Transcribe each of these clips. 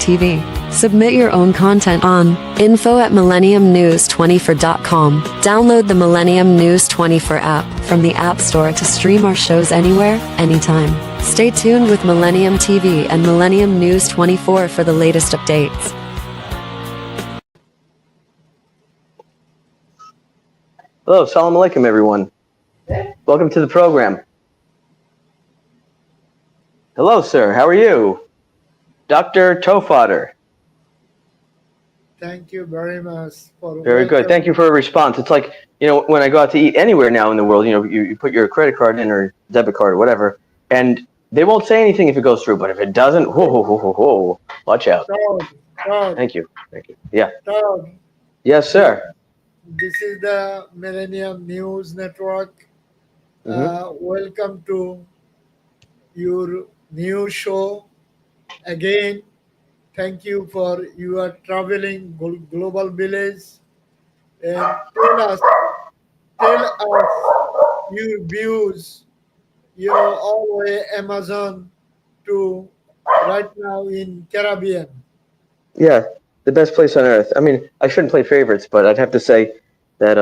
TV. Submit your own content on info@millenniumnews24.com. Download the Millennium News 24 app from the App Store to stream our shows anywhere, anytime. Stay tuned with Millennium TV and Millennium News 24 for the latest updates. Hello, Salam Alaikum, everyone. Welcome to the program. Hello, sir. How are you? Dr. Toe Fodder. Thank you very much for Very good. Thank you for a response. It's like, when I go out to eat anywhere now in the world, you put your credit card in or debit card or whatever, and they won't say anything if it goes through, but if it doesn't, whoa, watch out. Todd, Thank you. Yeah. Todd, Yes, sir. this is the Millennium News Network. Welcome to your new show. Again, thank you for your traveling global village, and tell us your views. All the way Amazon to right now in Caribbean. Yeah, the best place on earth. I mean, I shouldn't play favorites, but I'd have to say that,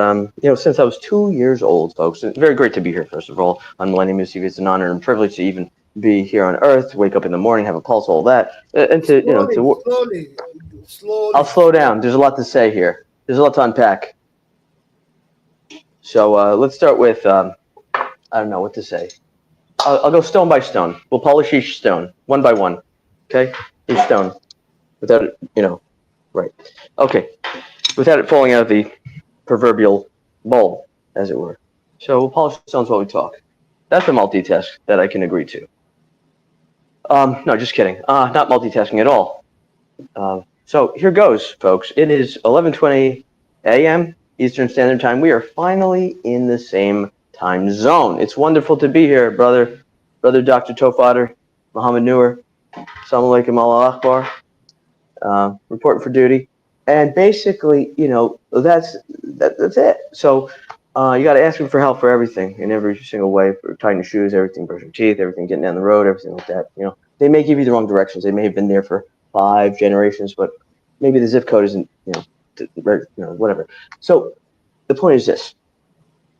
since I was 2 years old, folks, it's very great to be here, first of all, on Millennium News TV. It's an honor and privilege to even be here on Earth, wake up in the morning, have a pulse, all that. And Slowly. I'll slow down. There's a lot to say here. There's a lot to unpack. So let's start with, I don't know what to say. I'll go stone by stone. We'll polish each stone, one by one. Okay? Each stone. Without it, right. Okay. Without it falling out of the proverbial bowl, as it were. So we'll polish the stones while we talk. That's a multitask that I can agree to. No, just kidding. Not multitasking at all. So here goes, folks. It is 11:20 a.m. Eastern Standard Time. We are finally in the same time zone. It's wonderful to be here, brother Dr. Toe Fodder, Muhammad Noor, Assalamu alaikum, Allah Akbar, reporting for duty. And basically, that's it. So you got to ask him for help for everything in every single way, for tying your shoes, everything, brushing teeth, everything, getting down the road, everything like that. They may give you the wrong directions. They may have been there for 5 generations, but maybe the zip code isn't, whatever. So the point is this.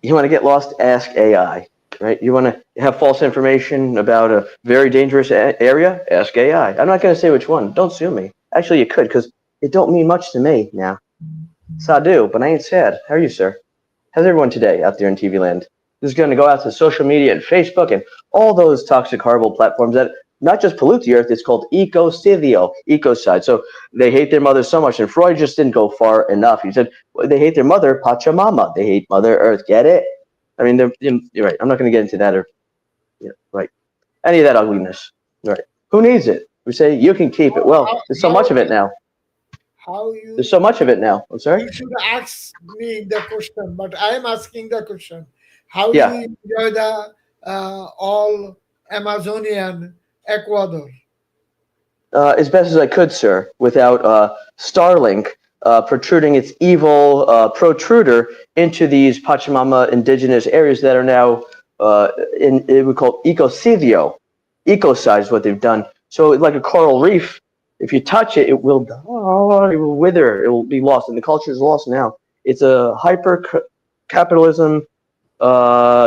You want to get lost, ask AI, right? You want to have false information about a very dangerous area, ask AI. I'm not going to say which one. Don't sue me. Actually, you could, because it don't mean much to me now. Sadu, but I ain't sad. How are you, sir? How's everyone today out there in TV land? This is going to go out to social media and Facebook and all those toxic, horrible platforms that not just pollute the earth, it's called ecocide. So they hate their mother so much. And Freud just didn't go far enough. He said, they hate their mother, Pachamama. They hate Mother Earth. Get it? I mean, you're right. I'm not going to get into that right. Any of that ugliness. Right. Who needs it? We say, you can keep it. Well, there's so much of it now. There's so much of it now. I'm sorry? You should ask me the question, but I am asking the question. How do you enjoy the all Amazonian Ecuador? As best as I could, sir, without Starlink protruding its evil protruder into these Pachamama indigenous areas that are now we call ecocidio. Ecocide is what they've done. So it's like a coral reef. If you touch it, it will wither. It will be lost, and the culture is lost now. It's a hyper-capitalism,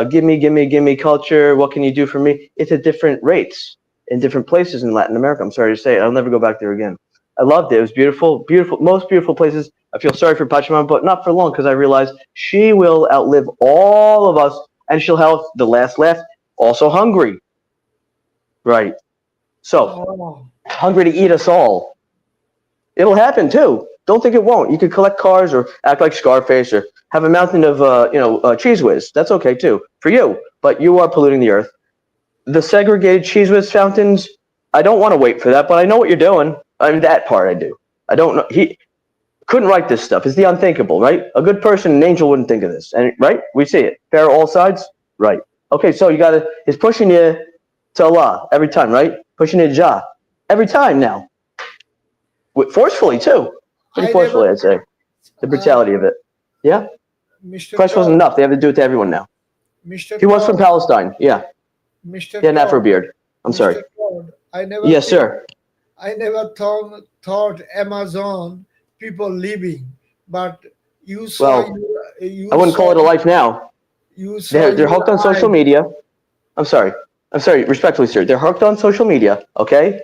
gimme culture. What can you do for me? It's at different rates in different places in Latin America. I'm sorry to say, I'll never go back there again. I loved it. It was beautiful, most beautiful places. I feel sorry for Pachamama, but not for long, because I realized she will outlive all of us, and she'll have the last laugh. Also hungry, right? So hungry to eat us all. It'll happen too. Don't think it won't. You could collect cars or act like Scarface or have a mountain of Cheese Whiz. That's okay too for you. But you are polluting the earth. The segregated Cheese Whiz fountains, I don't want to wait for that, but I know what you're doing. I mean, that part I do. I don't know. He couldn't write this stuff. It's the unthinkable, right? A good person, an angel, wouldn't think of this. And right? We see it. Fair all sides? Right. Okay, so he's pushing you to Allah every time, right? Pushing you to Jah every time now. Forcefully too. Pretty forcefully, I'd say. The brutality of it. Yeah? Price wasn't enough. They have to do it to everyone now. He was from Palestine. Yeah. Mr. Yeah, not for a beard. I'm sorry. I I never thought Amazon people living, but you saw Well, your I you wouldn't call saw it a life now. you saw They're your hooked on social eye. media. I'm sorry. I'm sorry. Respectfully, sir. They're hooked on social media. Okay.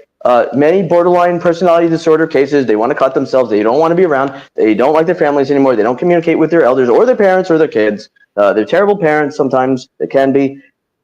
Many borderline personality disorder cases. They want to cut themselves. They don't want to be around. They don't like their families anymore. They don't communicate with their elders or their parents or their kids. They're terrible parents sometimes. They can be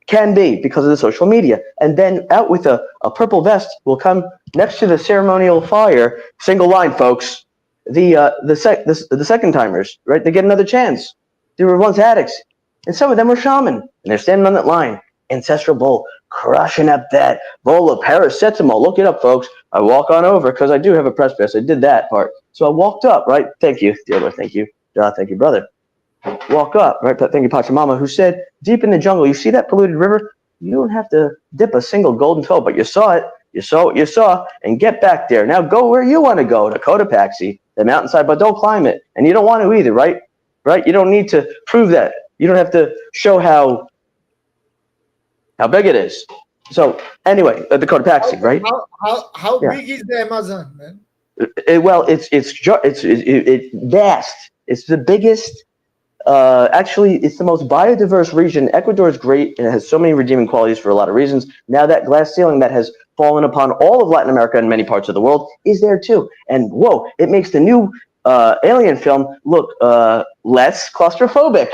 because of the social media. And then out with a purple vest will come next to the ceremonial fire. Single line, folks. The second timers, right? They get another chance. They were once addicts, and some of them were shaman, and they're standing on that line. Ancestral bowl, crushing up that bowl of paracetamol. Look it up, folks. I walk on over because I do have a press pass. I did that part. So I walked up, right? Thank you, dear Lord. Thank you. Thank you, brother. Walk up, right? Thank you, Pachamama, who said, deep in the jungle, you see that polluted river? You don't have to dip a single golden toe, but you saw it. You saw what you saw, and get back there. Now go where you want to go, to Cotopaxi, the mountainside, but don't climb it. And you don't want to either, right? Right? You don't need to prove that. You don't have to show how big it is. So anyway, the Cotopaxi, right? How Yeah. big is the Amazon, man? Well, it's vast. It's the biggest. Actually, it's the most biodiverse region. Ecuador is great and it has so many redeeming qualities for a lot of reasons. Now that glass ceiling that has fallen upon all of Latin America and many parts of the world is there too. And whoa, it makes the new Alien film look less claustrophobic.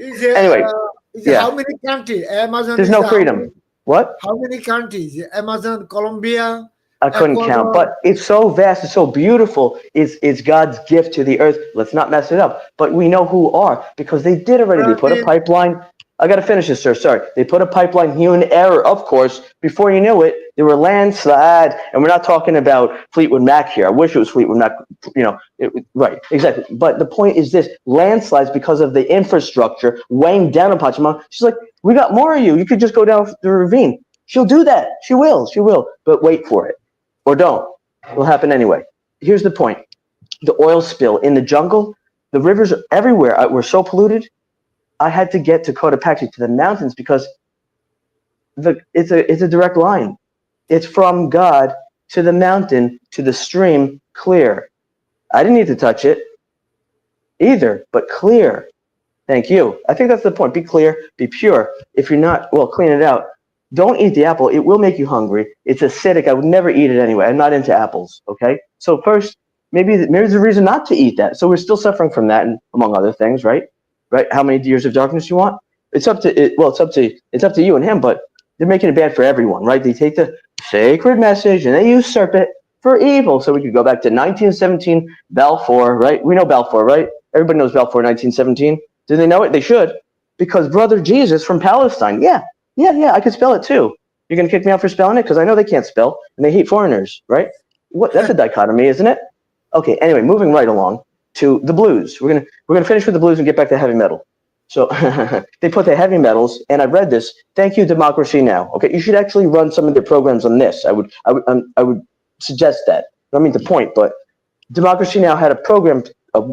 Anyway, How yeah, many countries? Amazon there's is no the freedom. What? how many countries? Amazon, Colombia, I couldn't count, Ecuador, but it's so vast, it's so beautiful. It's God's gift to the earth. Let's not mess it up. But we know who are because they did already. They put a Brazil. pipeline. I got to finish this, sir. Sorry. They put a pipeline here in error, of course. Before you knew it, there were landslides, and we're not talking about Fleetwood Mac here. I wish it was Fleetwood Mac. Right, exactly. But the point is this: landslides because of the infrastructure weighing down on Pachamama. She's like, "We got more of you. You could just go down the ravine." She'll do that. She will. She will. But wait for it. Or don't. It'll happen anyway. Here's the point. The oil spill in the jungle, the rivers everywhere were so polluted, I had to get to Cotopaxi, to the mountains, because it's a direct line. It's from God to the mountain to the stream, clear. I didn't need to touch it either, but clear. Thank you. I think that's the point. Be clear, be pure. If you're not, well, clean it out. Don't eat the apple. It will make you hungry. It's acidic. I would never eat it anyway. I'm not into apples. Okay. So first, maybe there's a reason not to eat that. So we're still suffering from that, and among other things, right? Right. How many years of darkness you want? It's up to it. Well, it's up to you and him. But they're making it bad for everyone, right? They take the sacred message and they usurp it for evil. So we could go back to 1917 Balfour, right? We know Balfour, right? Everybody knows Balfour, 1917. Do they know it? They should, because brother Jesus from Palestine. Yeah, I could spell it too. You're gonna kick me out for spelling it because I know they can't spell and they hate foreigners, right? What? That's a dichotomy, isn't it? Okay. Anyway, moving right along to the blues. We're gonna finish with the blues and get back to heavy metal. So they put the heavy metals, and I read this. Thank you, Democracy Now. Okay, you should actually run some of their programs on this. I would suggest that. I don't mean to point, but Democracy Now had a program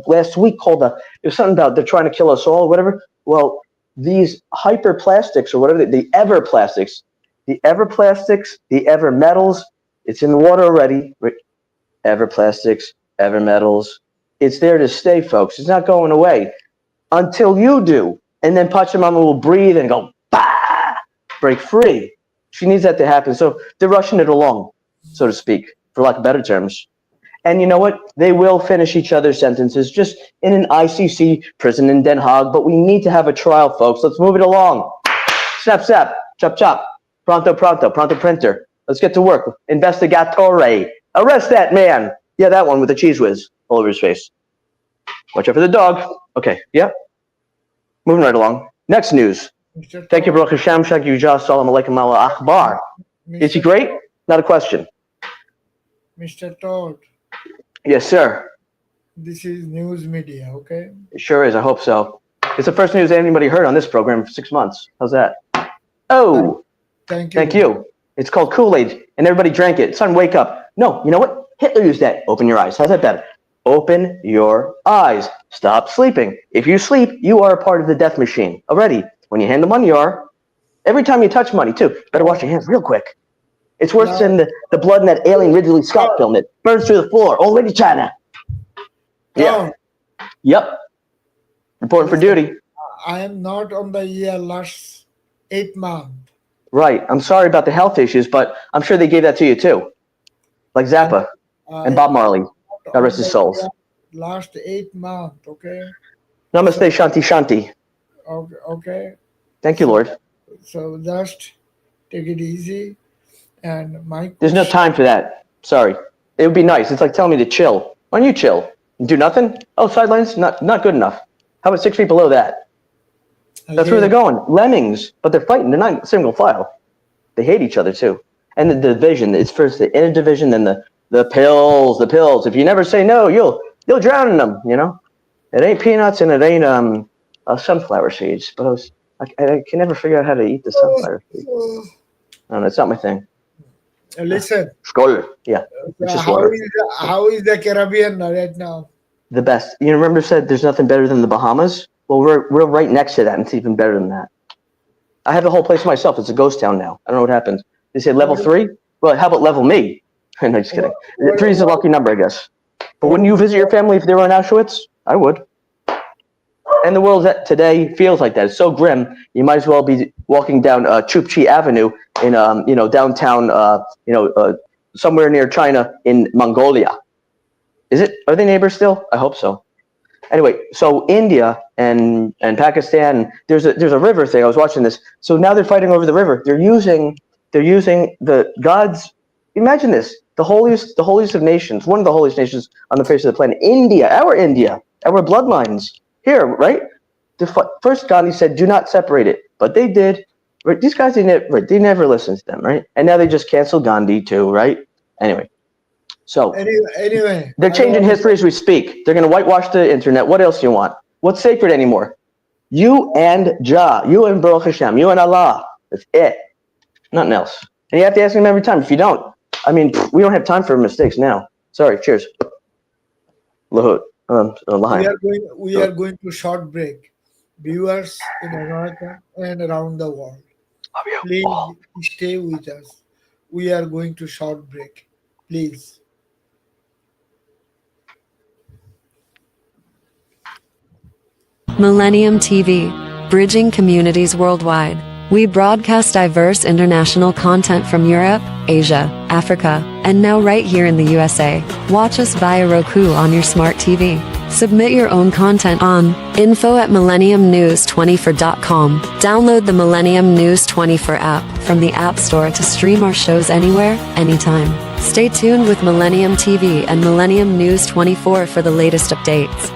last week called it was something about they're trying to kill us all, or whatever. Well, these hyperplastics or whatever, the ever plastics, the ever metals, it's in the water already. Ever plastics, ever metals. It's there to stay, folks. It's not going away until you do. And then Pachamama will breathe and go, bah, break free. She needs that to happen. So they're rushing it along, so to speak, for lack of better terms. And you know what? They will finish each other's sentences just in an ICC prison in Den Haag. But we need to have a trial, folks. Let's move it along. Snap, snap, chop, chop. Pronto, pronto, pronto printer. Let's get to work. Investigatore. Arrest that man. Yeah, that one with the cheese whiz all over his face. Watch out for the dog. Okay, yeah. Moving right along. Next news. Thank you, Baruch Hashem. Shak Yujah. Salam alaikum ala akhbar. Is he great? Not a question. Mr. Todd, Yes, sir. this is news media, okay? It sure is. I hope so. It's the first news anybody heard on this program for 6 months. How's that? Oh, Thank you. thank you. It's called Kool-Aid, and everybody drank it. Son, wake up. No, you know what? Hitler used that. Open your eyes. How's that better? Open your eyes. Stop sleeping. If you sleep, you are a part of the death machine already. When you handle money, you are. Every time you touch money, too, better wash your hands real quick. It's worse Now, than the blood in that alien Ridley Scott film that burns through the floor. All the way to China. Yeah. now, Yep. Reporting for listen, duty. I am not on the year last 8 months. Right. I'm sorry about the health issues, but I'm sure they gave that to you too. Like I'm Zappa and I Bob Marley. not God rest on his the souls. year last 8 months. Okay, Namaste, so Shanti, Shanti. okay, Thank you, so Lord. just take it easy. And my There's no question, time for that. Sorry. It would be nice. It's like telling me to chill. Why don't you chill? Do nothing? Oh, sidelines? Not good enough. How about 6 feet below that? That's where they're again, going. Lemmings. But they're fighting. They're not single file. They hate each other too. And the division, it's first the inner division, then the pills. If you never say no, you'll drown in them, you know? It ain't peanuts and it ain't sunflower seeds. But I can never figure out how to eat the sunflower seeds. uh, No, it's not my thing. listen, Skol. Yeah. It's just water. how is the Caribbean right now? The best. You remember said there's nothing better than the Bahamas? Well, we're right next to that, and it's even better than that. I have the whole place myself. It's a ghost town now. I don't know what happened. They said level What 3. Well, how about level me? No, just kidding. what 3 is a what, lucky number, I guess. But what wouldn't you visit your family if they were in Auschwitz? I would. And the world today feels like that. It's so grim. You might as well be walking down Chukchi Avenue in downtown somewhere near China in Mongolia. Is it? Are they neighbors still? I hope so. Anyway, so India and Pakistan, there's a river thing. I was watching this. So now they're fighting over the river. They're using the gods. Imagine this: the holiest of nations, one of the holiest nations on the face of the planet, India, our bloodlines here, right? First, Gandhi said, "Do not separate it," but they did. Right? These guys, they never listened to them, right? And now they just canceled Gandhi too, right? Anyway, so anyway, they're I don't changing want to history as we speak. They're going to whitewash the internet. What else do you want? What's sacred anymore? You and Jah. You and Baruch Hashem. You and Allah. That's it. Nothing else. And you have to ask him every time. If you don't, I mean, we don't have time for mistakes now. Sorry. Cheers. Lahut. Lahaim. we are going to short break. Viewers in America and around the world, please stay with us. We are going to short break. Please. Millennium TV, bridging communities worldwide. We broadcast diverse international content from Europe, Asia, Africa, and now right here in the USA. Watch us via Roku on your smart TV. Submit your own content on info@millenniumnews24.com. Download the Millennium News 24 app from the App Store to stream our shows anywhere, anytime. Stay tuned with Millennium TV and Millennium News 24 for the latest updates.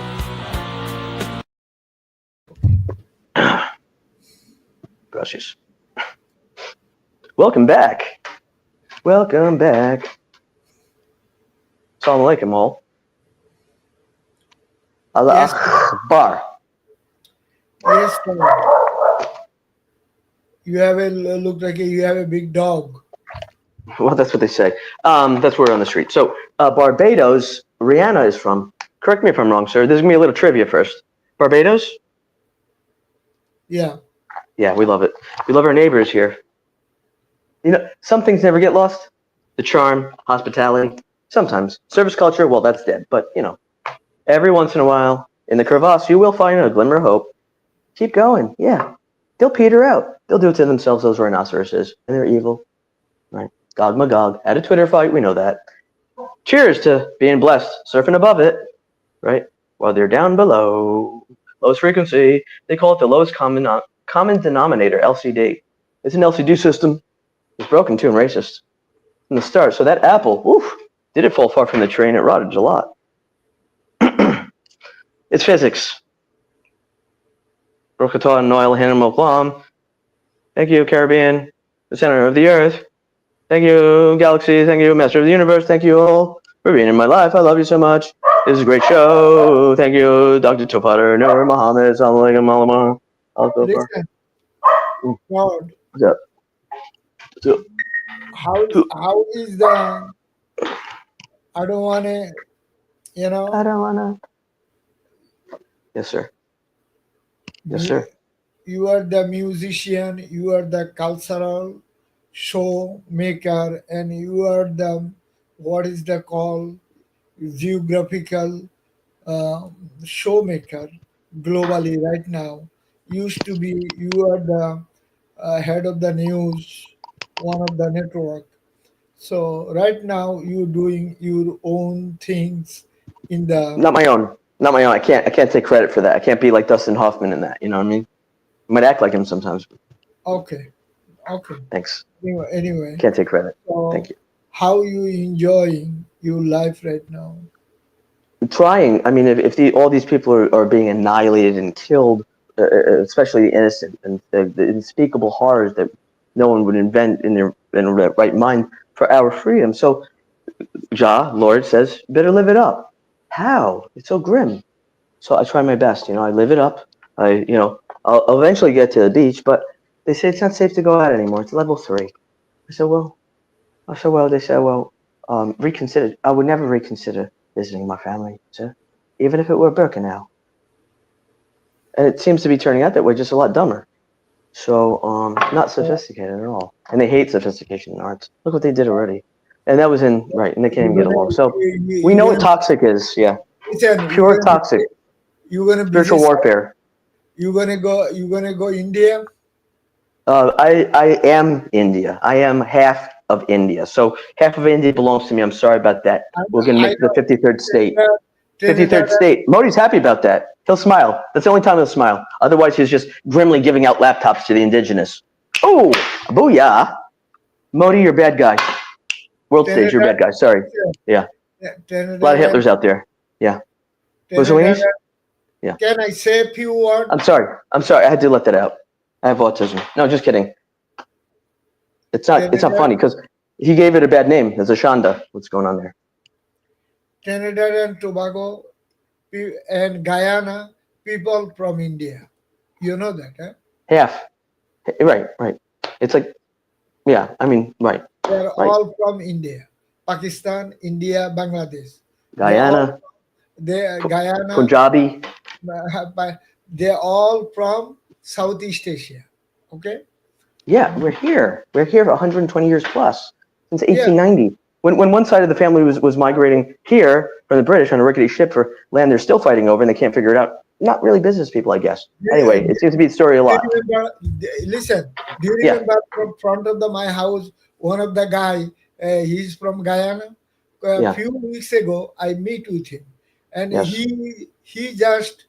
Gracias. Welcome back. Welcome back. Assalamu alaikum all. Allah Yes, Akbar. yes, sir. You have look like you have a big dog. Well, that's what they say. That's where we're on the street. So, Barbados, Rihanna is from. Correct me if I'm wrong, sir. There's going to be a little trivia first. Barbados? Yeah. Yeah, we love it. We love our neighbors here. You know, some things never get lost. The charm, hospitality, sometimes. Service culture, well, that's dead. But, every once in a while, in the crevasse, you will find a glimmer of hope. Keep going. Yeah. They'll peter out. They'll do it to themselves, those rhinoceroses. And they're evil. Right? Gog Magog. Had a Twitter fight. We know that. Cheers to being blessed. Surfing above it. Right? While they're down below. Lowest frequency. They call it the lowest common denominator, LCD. It's an LCD system. It's broken too and racist from the start. So that apple, oof, did it fall far from the train? It rotted a lot. It's physics. Rokata and Noel Hanimel Plum. Thank you, Caribbean, the center of the earth. Thank you, Galaxy. Thank you, Master of the Universe. Thank you all for being in my life. I love you so much. This is a great show. Thank you, Dr. Tofader, Nur Muhammad, Salam Alaikum, Malamar. Listen, God, What's up? how is the? I don't want to, I don't wanna. Yes, sir. Yes, sir. You are the musician. You are the cultural show maker, and you are the, what is the call, geographical uh, showmaker globally right now. Used to be you are the head of the news, one of the network. So right now you doing your own things in the. Not my own. Not my own. I can't take credit for that. I can't be like Dustin Hoffman in that. You know what I mean? I might act like him sometimes. Okay, okay. Thanks. Anyway, Can't take credit. Thank so you. how you enjoying your life right now? Trying. I mean, if all these people are being annihilated and killed, especially the innocent, and the unspeakable horrors that no one would invent in their right mind for our freedom. So Jah, Lord says, better live it up. How? It's so grim. So I try my best. I live it up. I'll eventually get to the beach, but they say it's not safe to go out anymore. It's level 3. I said, well, they said, well, reconsider. I would never reconsider visiting my family, sir, even if it were Birkenau. And it seems to be turning out that we're just a lot dumber. So, not sophisticated at all. And they hate sophistication in arts. Look what they did already. And that was right, and they can't You're even get gonna along. So, we you're know what gonna toxic is, yeah. listen. Pure toxic. You're gonna Spiritual visit. warfare. You're gonna go India. I am India. I am half of India. So half of India belongs to me. I'm sorry about that. We're going to I make it the know 53rd state. Trinidad, Trinidad. 53rd state. Modi's happy about that. He'll smile. That's the only time he'll smile. Otherwise, he's just grimly giving out laptops to the indigenous. Oh, booyah. Modi, you're a bad guy. World stage, you're a Trinidad, bad guy. Sorry. Yeah. A lot Trinidad of and Hitlers out there. Yeah. Trinidad. Mussolini's? Yeah. Can I say a few words? I'm sorry. I'm sorry. I had to let that out. I have autism. No, just kidding. It's not Trinidad, funny because he gave it a bad name. There's a Shonda. What's going on there? Trinidad and Tobago, and Guyana, people from India. You know that, huh? Half. Right, right. It's like, yeah, I mean, right, They are right. all from India, Pakistan, India, Bangladesh. They all Guyana, they Guyana, Punjabi. they're all from Southeast Asia. Okay. Yeah, we're here. We're here for 120 years plus, since Yeah. 1890. When one side of the family was migrating here from the British on a rickety ship for land they're still fighting over and they can't figure it out. Not really business people, I guess. Anyway, it seems to be the story a Do you lot. remember? Listen. Do you Yeah, remember from front of my house? One of the guy. He's from Guyana. A yeah, few weeks ago, I meet with him, and yes, he just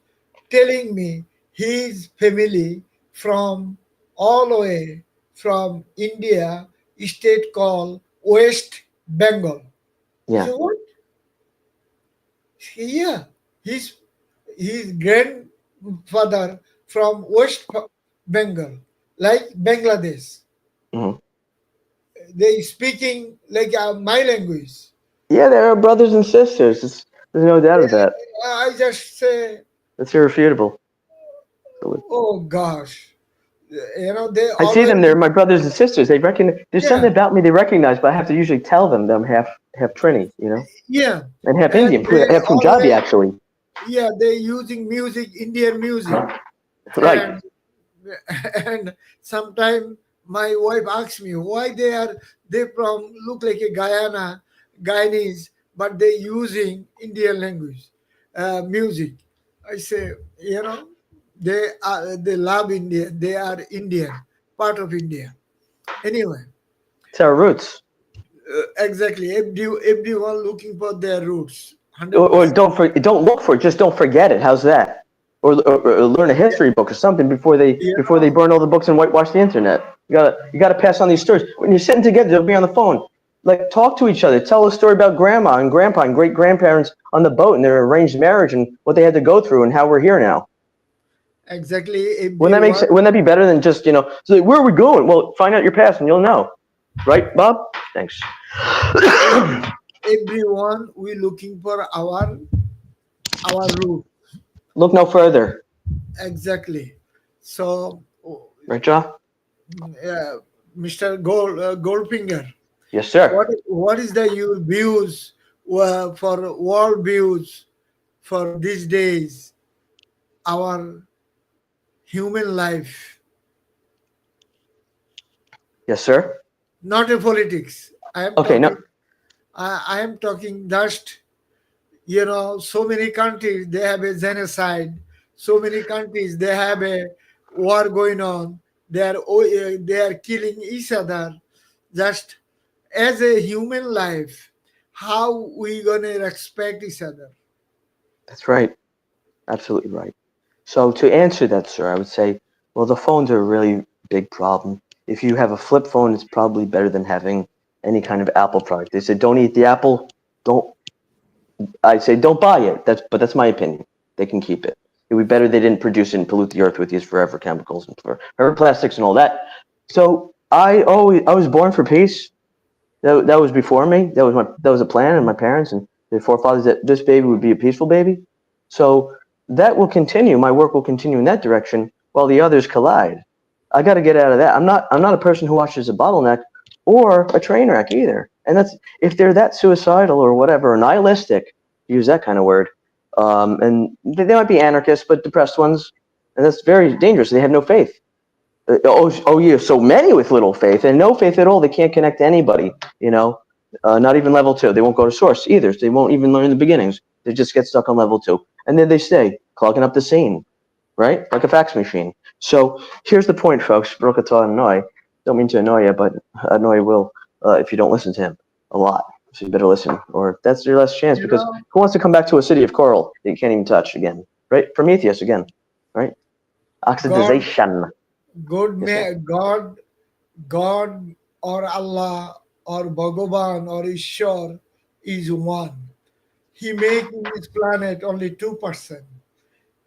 telling me his family from all the way from India, state called West Bengal. I yeah. said, what? Yeah, his his grandfather from West Bengal, like Bangladesh. Hmm. They speaking like my language. Yeah, they're brothers and sisters. There's no doubt of that. I just say, That's irrefutable. oh gosh, they I see always, them. They're my brothers and sisters. They recognize. There's yeah, something about me they recognize, but I have to usually tell them that I'm half Trini, yeah, and half and Indian, they half Punjabi always, actually. yeah, they using music, Indian music, Right. and and sometimes my wife asks me why they from look like a Guyanese, but they using Indian language, music. I say, they love India. They are Indian, part of India. Anyway, It's our roots. exactly. Everyone looking for their roots, hundred Or percent. don't look for it. Just don't forget it. How's that? Or learn a history book or something You before they know, burn all the books and whitewash the internet. You gotta pass on these stories. When you're sitting together, they'll be on the phone. Like talk to each other. Tell a story about grandma and grandpa and great grandparents on the boat and their arranged marriage and what they had to go through and how we're here now. exactly. Wouldn't that be better than just so like, where are we going? Well, find out your past and you'll know, right, Bob? Thanks. Everyone we looking for our root. Look no further, Exactly. So, right, John? Mr. Goldfinger, Yes, sir. what is the your views for world views for these days? Our human life. Yes, sir. not a politics. I am Okay, no, talking. I am talking just, so many countries they have a genocide. So many countries they have a war going on. They are killing each other. Just as a human life, how we gonna respect each other? that's right. Absolutely right. So to answer that, sir, I would say, well, the phones are a really big problem. If you have a flip phone, it's probably better than having any kind of Apple product. They said, don't eat the apple. Don't. I say, don't buy it. But that's my opinion. They can keep it. It would be better they didn't produce it and pollute the earth with these forever chemicals and forever plastics and all that. So I was born for peace. That was before me. That was a plan, and my parents and their forefathers that this baby would be a peaceful baby. So that will continue. My work will continue in that direction while the others collide. I got to get out of that. I'm not a person who watches a bottleneck or a train wreck either. And that's if they're that suicidal or whatever, or nihilistic, use that kind of word. And they might be anarchists, but depressed ones, and that's very dangerous. They have no faith. Oh, yeah. So many with little faith and no faith at all. They can't connect to anybody. You know, not even level 2. They won't go to source either. They won't even learn the beginnings. They just get stuck on level 2, and then they stay clogging up the scene, right? Like a fax machine. So here's the point, folks. Brokata annoy. Don't mean to annoy you, but annoy will if you don't listen to him a lot. So you better listen, or that's your last chance. You Because know, who wants to come back to a city of coral that you can't even touch again, right? Prometheus again, right? God, Oxidization. Yes, sir. God, or Allah or Bhagavan or Ishwar is one. He make in this planet only 2%.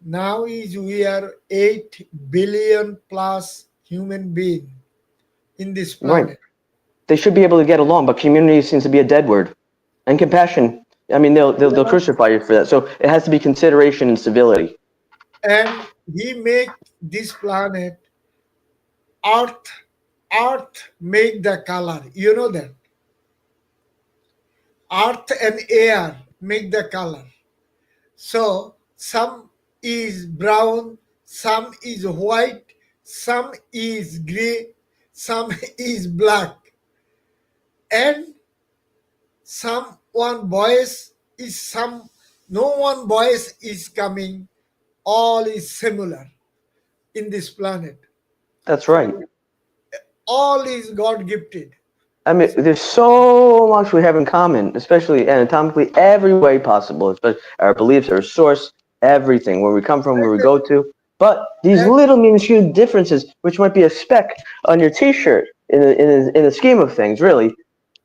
Now is we are 8 billion plus human being in this Right. planet. They should be able to get along, but community seems to be a dead word. And compassion. I mean, they'll Yeah. crucify you for that. So it has to be consideration and civility. And he make this planet earth, earth make the color. You know that. Earth and air make the color. So some is brown, some is white, some is gray, some is black, and some one voice is some no one voice is coming. All is similar in this planet. That's right. So all is God gifted. I mean, there's so much we have in common, especially anatomically, every way possible. Especially our beliefs, our source, everything, where we come from, where we go to. But these And, little minuscule differences, which might be a speck on your T-shirt, in the scheme of things, really,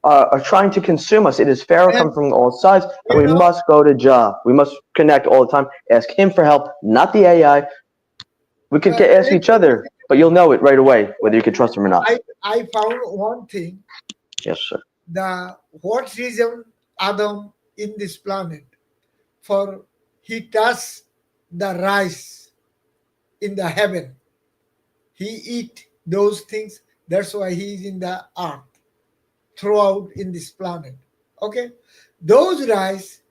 are trying to consume us. It is Pharaoh and come from all sides, and you we know, must go to Jah. We must connect all the time. Ask him for help, not the AI. We could ask each other, but you'll know it right away whether you can trust him or not. I found one thing. Yes, sir. The what reason Adam in this planet for he touched the rice in the heaven. He eat those things. That's why he is in the earth throughout in this planet. Okay, those rice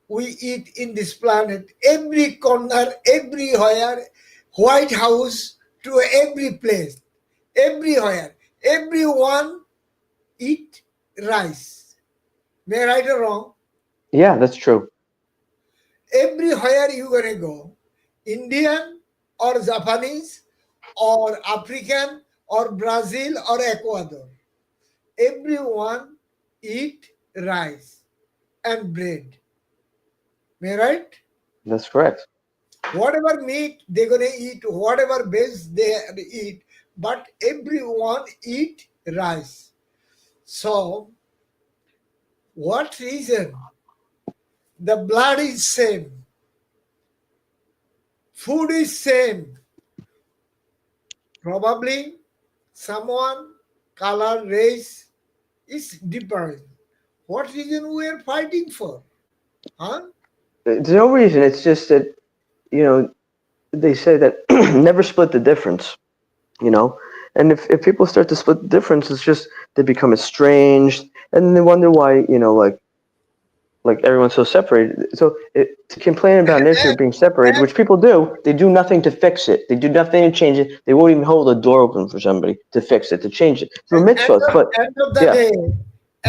we eat in this planet, every corner, everywhere, White House to every place, everywhere, everyone eat rice. May I right or wrong? Yeah, that's true. Everywhere you gonna go, Indian or Japanese or African or Brazil or Ecuador, everyone eat rice and bread. May I right? That's correct. Whatever meat they're gonna eat, whatever veg they eat, but everyone eat rice. So what reason? The blood is same, food is same. Probably someone color race is different. What reason we are fighting for? Huh? There's no reason. It's just that, you know, they say that never split the difference, you know? And if people start to split the difference, it's just they become estranged and then they wonder why, you know, like like everyone's so separated. So to complain about nature and, being separated, and which people do, they do nothing to fix it. They do nothing to change it. They won't even hold a door open for somebody to fix it, to change it through and mitzvahs. But yeah,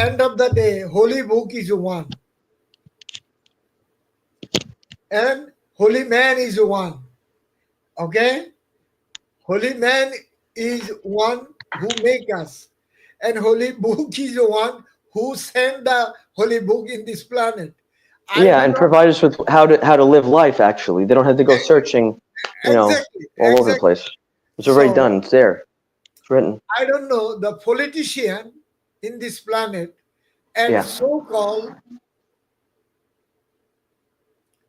end of the day, holy book is one, and holy man is one. Okay, holy man is one who make us, and holy book is one who sent the holy book in this planet. I yeah, do and not provide us with how to live life. Actually, they don't have to go searching, exactly, all over the exactly. place. It's already So done. It's there. It's written. I don't know the politician in this planet and Yeah, so-called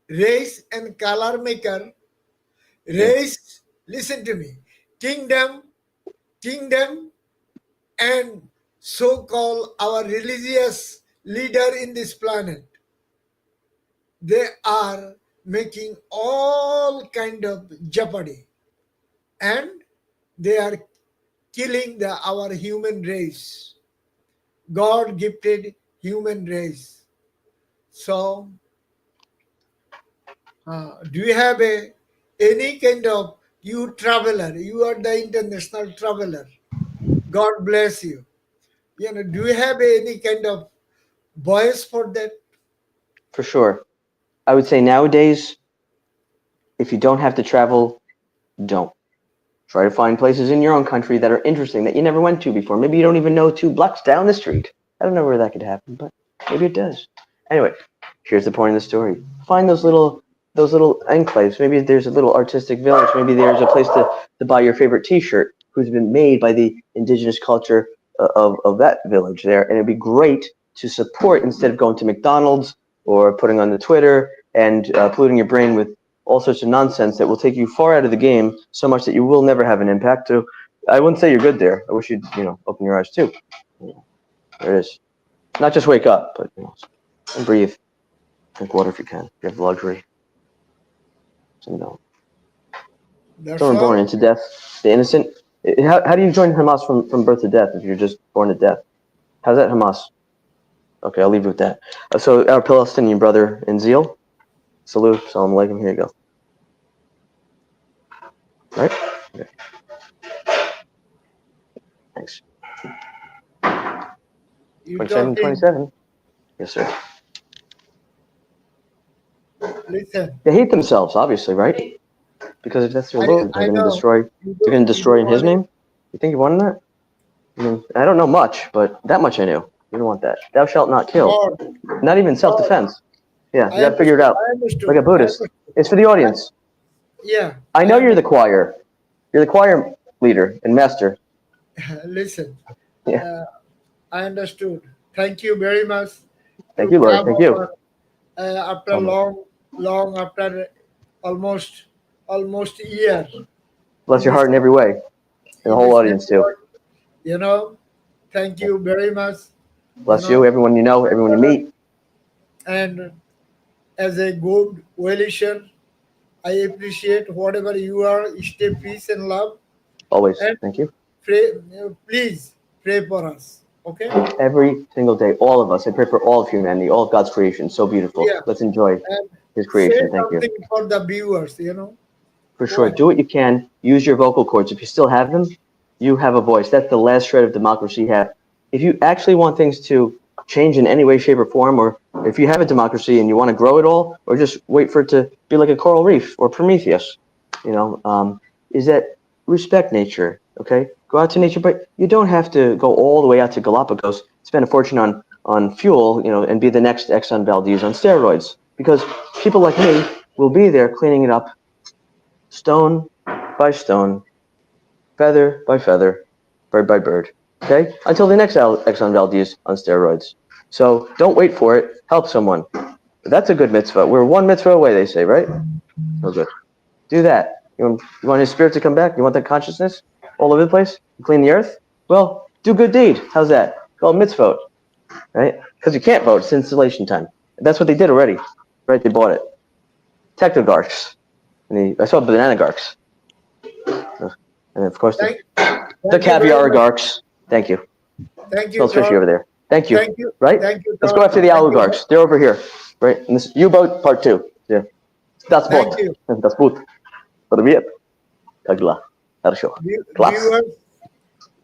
race and color maker yeah, race. Listen to me, kingdom, and so-called our religious leader in this planet. They are making all kind of jeopardy, and they are killing our human race, God gifted human race. So do you have any kind of, you traveler, you are the international traveler, God bless you, do you have any kind of voice for that? for sure. I would say nowadays, if you don't have to travel, don't. Try to find places in your own country that are interesting that you never went to before. Maybe you don't even know 2 blocks down the street. I don't know where that could happen, but maybe it does. Anyway, here's the point of the story. Find those little enclaves. Maybe there's a little artistic village. Maybe there's a place to buy your favorite T-shirt, who's been made by the indigenous culture of that village there. And it'd be great to support instead of going to McDonald's or putting on the Twitter and polluting your brain with all sorts of nonsense that will take you far out of the game so much that you will never have an impact. So I wouldn't say you're good there. I wish you'd, open your eyes too. There it is. Not just wake up, but and breathe. Drink water if you can. If you have the luxury. So, That's children born all. into death, the innocent. How do you join Hamas from birth to death if you're just born to death? How's that Hamas? Okay, I'll leave you with that. So our Palestinian brother in Zeal, salute, salam alaikum. Here you go. Right? Okay. Thanks. You 27, talking, 27. Yes, sir. listen, They hate themselves, obviously, right? Because if that's their Lord, they're I going to know destroy. They're going to you don't destroy in His want it. name. You think you wanted that? I don't know much, but that much I knew. You don't want that. Thou shalt not kill. God, Not even God, self-defense. Yeah, you I got to figure it understood, out. I Like understood, a I Buddhist. understood. It's for the I, audience. yeah, I I know you're the understood. choir. You're the choir leader and master. Listen, Yeah. uh, I understood. Thank you very much Thank to you, Lord. come Thank you. over after So much. long after almost almost a year Bless in your this heart in every way. And the in whole this audience, too. network. You know, thank you very much. You Bless you, know, everyone you know, everyone you meet. and as a good well-wisher, I appreciate whatever you are. Stay peace and love, Always. and Thank you. pray. Please pray for us. Okay? Every single day, all of us. I pray for all of humanity, all of God's creation. So beautiful. Yeah, Let's enjoy and His say creation. Thank you. something for the viewers. For Go sure. ahead. Do what you can. Use your vocal cords. If you still have them, you have a voice. That's the last shred of democracy you have. If you actually want things to change in any way, shape, or form, or if you have a democracy and you want to grow it all, or just wait for it to be like a coral reef or Prometheus, is that respect nature. Okay, go out to nature, but you don't have to go all the way out to Galapagos, spend a fortune on fuel, and be the next Exxon Valdez on steroids. Because people like me will be there cleaning it up stone by stone, feather by feather, bird by bird. Okay? Until the next Exxon Valdez on steroids. So don't wait for it. Help someone. That's a good mitzvah. We're one mitzvah away, they say, right? Oh, good. Do that. You want His Spirit to come back? You want that consciousness all over the place? Clean the earth? Well, do good deed. How's that? Called mitzvot, right? Because you can't vote. It's installation time. That's what they did already, right? They bought it. Technogarchs. I saw bananagarchs. And of course, Thank, the thank you very caviar much. garks. Thank you. Thank you, Smells fishy Todd. over there. Thank you. Thank you. Right? Thank you, Let's go Todd. after the Thank you. oligarchs. They're over here. Right? And this U-boat part 2. Yeah. Das Thank Boot. you. Das Boot. Привет. Как дела? Хорошо. Класс.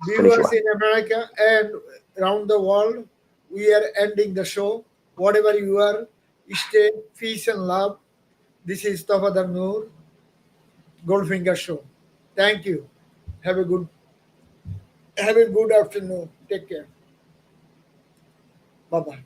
Viewers Konnichiwa. in America and around the world, we are ending the show. Whatever you are, stay peace and love. This is Tafadar Noor, Goldfinger Show. Thank you. Have a good afternoon. Take care. Bye bye.